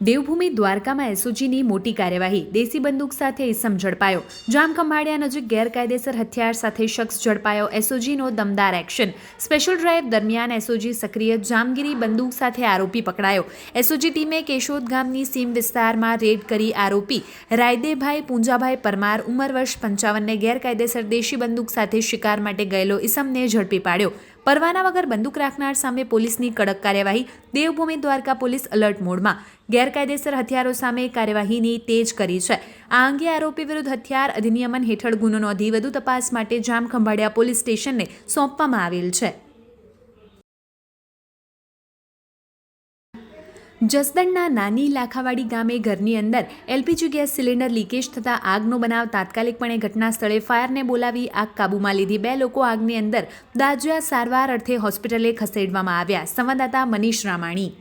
દેવભૂમિ દ્વારકામાં એસઓજીની મોટી કાર્યવાહી। દેશી બંદૂક સાથે ઇસમ ઝડપાયો। જામખંભાળિયા નજીક ગેરકાયદેસર હથિયાર સાથે શખ્સ ઝડપાયો। એસઓજીનો દમદાર એક્શન। સ્પેશિયલ ડ્રાઇવ દરમિયાન એસઓજી સક્રિય। જામગીરી બંદૂક સાથે આરોપી પકડાયો। એસઓજી ટીમે કેશોદ ગામની સીમ વિસ્તારમાં રેડ કરી આરોપી રાયદેભાઈ પૂંજાભાઈ પરમાર ઉંમર વર્ષ 55ને ગેરકાયદેસર દેશી બંદૂક સાથે શિકાર માટે ગયેલો ઇસમને ઝડપી પાડ્યો। પરવાના વગર બંદૂક રાખનાર સામે પોલીસની કડક કાર્યવાહી। દેવભૂમિ દ્વારકા પોલીસ એલર્ટ મોડમાં। ગેરકાયદેસર હથિયારો સામે કાર્યવાહીની તેજ કરી છે। આ અંગે આરોપી વિરુદ્ધ હથિયાર અધિનિયમ હેઠળ ગુનો નોંધી વધુ તપાસ માટે જામખંભાળિયા પોલીસ સ્ટેશનને સોંપવામાં આવેલ છે। જસદણના નાની લાખાવાડી ગામે ઘરની અંદર એલપીજી ગેસ સિલિન્ડર લીકેજ થતાં આગનો બનાવ। તાત્કાલિકપણે ઘટના સ્થળે ફાયરને બોલાવી આગ કાબૂમાં લીધી। 2 લોકો આગની અંદર દાઝ્યા। સારવાર અર્થે હોસ્પિટલે ખસેડવામાં આવ્યા। સંવાદદાતા મનીષ રામાણી।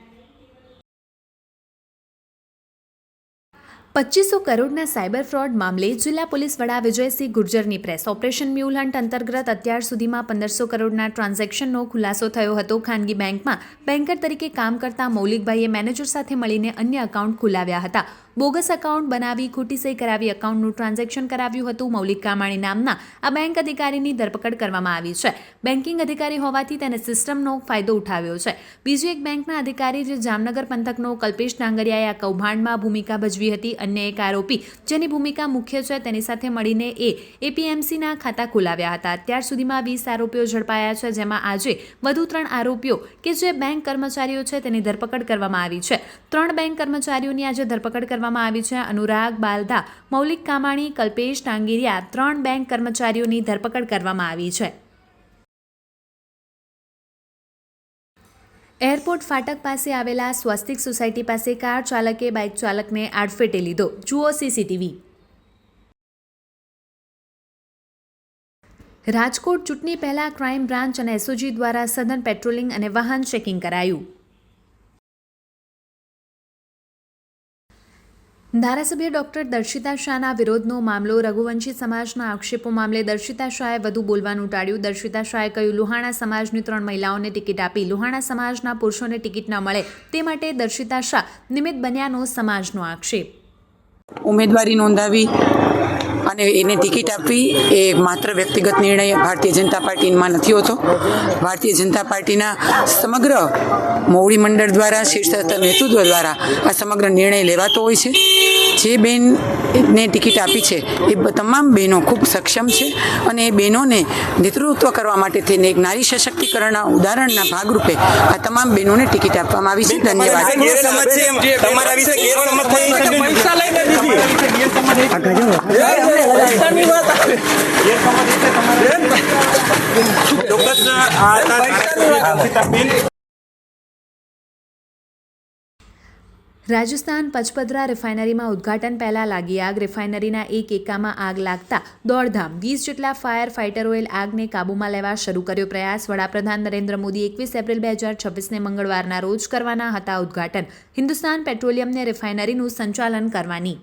2500 કરોડના સાયબર ફ્રોડ મામલે જિલ્લા પોલીસ વડા વિજયસિંહ ગુર્જરની પ્રેસ। ઓપરેશન મ્યુલ હન્ટ અંતર્ગત અત્યાર સુધીમાં 1500 કરોડના ટ્રાન્ઝેક્શનનો ખુલાસો થયો હતો। ખાનગી બેંકમાં બેન્કર તરીકે કામ કરતા મૌલિકભાઈએ મેનેજર સાથે મળીને અન્ય એકાઉન્ટ ખોલાવ્યા હતા। બોગસ એકાઉન્ટ બનાવી ખોટી સહી કરાવી એકાઉન્ટનું ટ્રાન્ઝેક્શન કરાવ્યું હતું। મૌલિક કામાણી નામના આ બેંક અધિકારીની ધરપકડ કરવામાં આવી છે। બેન્કિંગ અધિકારી હોવાથી તેને સિસ્ટમનો ફાયદો ઉઠાવ્યો છે। બીજી એક બેંકના અધિકારી જે જામનગર પંથકનો કલ્પેશ ડાંગરિયાએ આ કૌભાંડમાં ભૂમિકા ભજવી હતી। અન્ય એક આરોપી જેની ભૂમિકા મુખ્ય છે તેની સાથે મળીને એપીએમસીના ખાતા ખોલાવ્યા હતા। અત્યાર સુધીમાં 20 આરોપીઓ ઝડપાયા છે, જેમાં આજે વધુ 3 આરોપીઓ કે જે બેંક કર્મચારીઓ છે તેની ધરપકડ કરવામાં આવી છે। 3 બેંક કર્મચારીઓની આજે ધરપકડ કરવામાં આવી છે। અનુરાગ બાલધા, મૌલિક કામાણી, કલ્પેશ ડાંગરિયા 3 બેંક કર્મચારીઓની ધરપકડ કરવામાં આવી છે। એરપોર્ટ ફાટક પાસે આવેલા સ્વસ્તિક સોસાયટી પાસે કાર ચાલકે બાઇક ચાલકને આડફેટે લીધો। જુઓ સીસીટીવી। રાજકોટ ચૂંટણી પહેલા ક્રાઇમ બ્રાન્ચ અને એસઓજી દ્વારા સઘન પેટ્રોલિંગ અને વાહન ચેકિંગ કરાયું। ધારાસભ્ય ડોક્ટર દર્શિતા શાહના વિરોધનો મામલો। રઘુવંશી સમાજના આક્ષેપો મામલે દર્શિતા શાહે વધુ બોલવાનું ટાળ્યું। દર્શિતા શાહે કહ્યું, લુહાણા સમાજની 3 મહિલાઓને ટિકિટ આપી લુહાણા સમાજના પુરુષોને ટિકિટ ન મળે તે માટે દર્શિતા શાહ નિમિત્ત બન્યાનો સમાજનો આક્ષેપ। ઉમેદવારી નોંધાવી અને એને ટિકિટ આપવી એ માત્ર વ્યક્તિગત નિર્ણય ભારતીય જનતા પાર્ટીમાં નથી હોતો। ભારતીય જનતા પાર્ટીના સમગ્ર મોવડી મંડળ દ્વારા, શીર્ષ નેતૃત્વ દ્વારા આ સમગ્ર નિર્ણય લેવાતો હોય છે। જે બેનને ટિકિટ આપી છે એ તમામ બહેનો ખૂબ સક્ષમ છે અને એ બહેનોને નેતૃત્વ કરવા માટે થઈને એક નારી સશક્તિકરણના ઉદાહરણના ભાગરૂપે આ તમામ બહેનોને ટિકિટ આપવામાં આવી છે। ધન્યવાદ। રાજસ્થાન પચપદરા રિફાઇનરીમાં ઉદ્ઘાટન પહેલા લાગી આગ। રિફાઇનરીના એક એકામાં આગ લાગતા દોડધામ। 20 જેટલા ફાયર ફાઇટરોએ આગને કાબૂમાં લેવા શરૂ કર્યો પ્રયાસ। વડાપ્રધાન નરેન્દ્ર મોદી 21 એપ્રિલ 2026ને મંગળવારના રોજ કરવાના હતા ઉદ્ઘાટન। હિન્દુસ્તાન પેટ્રોલિયમને રિફાઇનરીનું સંચાલન કરવાની